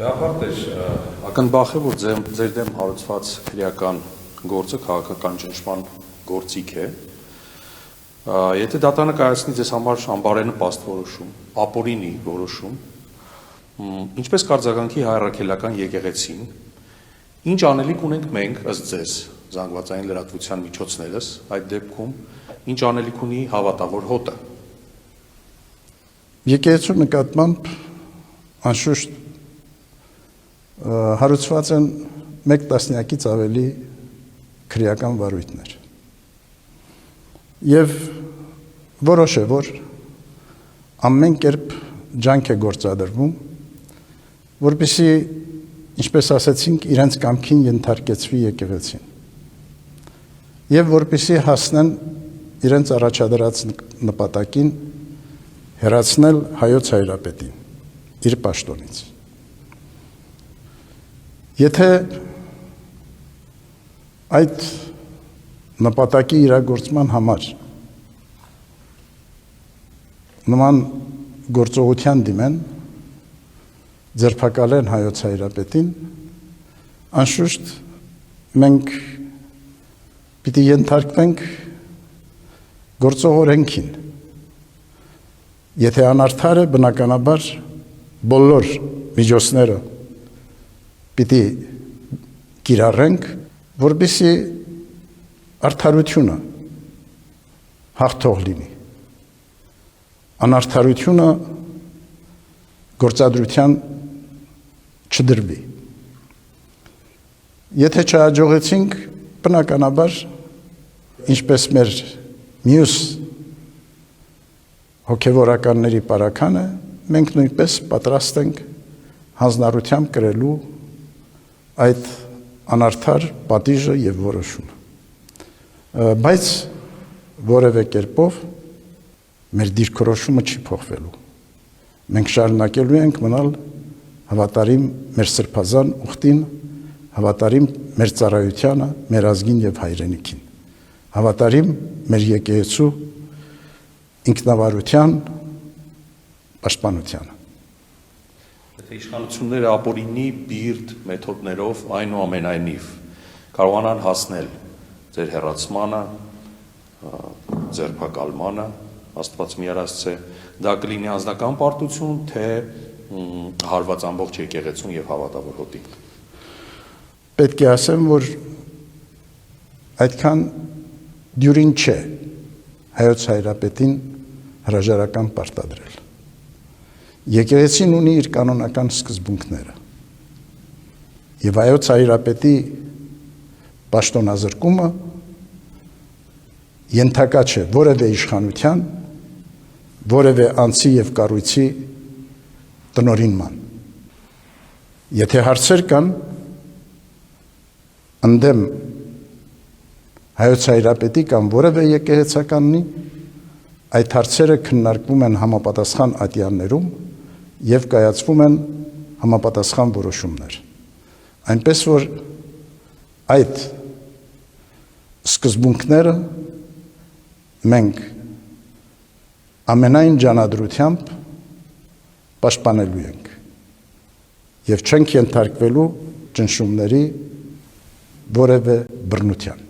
Ակնբախ է, որ ձեր դեմ հարուցված քրեական գործը քաղաքական ճնշման գործիք է։ Եթե դատանը կայացնի ձեզ համար անբարենպաստ որոշում, ապօրինի որոշում, ինչպես կարձագանքի հայ առաքելական եկեղեցին, ինչ անելիք ունենք մենք ըստ ձեզ զանգվածային լրատվության միջոցներս, այդ դեպքում ինչ անելիք ունի հավատավոր հոտը։ Եկեղեցու նկատմամբ անշուշտ հարուցված են մեկ տասնյակից ավելի քրեական վարույթներ։ Եվ որոշ է, որ ամեն կերպ ջանք է գործադրվում, որպեսզի, ինչպես ասացինք, իրենց կամքին ենթարկեցվի եկեղեցին։ Եվ որպեսզի հասնեն իրենց առաջադրած նպատակին հեռացնել հայոց հայրապետին իր պաշտոնից։ Եթե այդ նպատակի իրագործման համար նման գործողության դիմեն, ձերբակալեն հայոց հայրապետին, անշուշտ մենք պիտի ենթարկվենք գործողորենքին։ Եթե անարդար է, բնականաբար բոլոր միջոցները պիտի կիրառենք, որպեսզի արդարությունը հաղթող լինի։ Անարդարությունը գործադրության չդրվի։ Եթե չհաջողեցինք, բնականաբար, ինչպես մեր մյուս հոգևորականների պարականը, մենք նույնպես պատրաստ ենք հանձնառությամբ կրելու այդ անարդար պատիժը եւ որոշումը։ Բայց որևէ կերպով մեր դիրքորոշումը չի փոխվելու։ Մենք շարունակելու ենք մնալ հավատարիմ մեր սրբազան ուխտին, հավատարիմ մեր ծառայությանը, մեր ազգին եւ հայրենիքին, հավատարիմ մեր եկեղեցու ինքնավարության պաշտպանությանը։ Եթե իշխանությունները ապօրինի բիրտ մեթոդներով այնուամենայնիվ կարողանան հասնել ձեր հեռացմանը, ձերբակալմանը, Աստված միարասցե, դա կլինի անձնական պարտություն, թե հարված ամբողջ եկեղեցուն եւ հավատավոր հոտին։ Պետք է ասեմ, որ այդքան դյուրին չէ հայոց հայրապետին հրաժարական պարտադրել։ Եկեղեցին ունի իր կանոնական սկզբունքները։ Եվ հայոց հայրապետի պաշտոնազրկումը ենթակա չէ որևէ իշխանության, որևէ անձի եւ կառույցի տնօրինման։ Եթե հարցեր կան ընդդեմ հայոց հայրապետի կամ որևէ եկեղեցականի, այդ հարցերը քննարկվում են համապատասխան ատյաններում եւ կայացվում են համապատասխան որոշումներ։ Այնպես որ այդ սկզբունքները մենք ամենայն ջանադրությամբ պաշտպանելու ենք եւ չենք ենթարկվելու ճնշումների որևէ բռնության։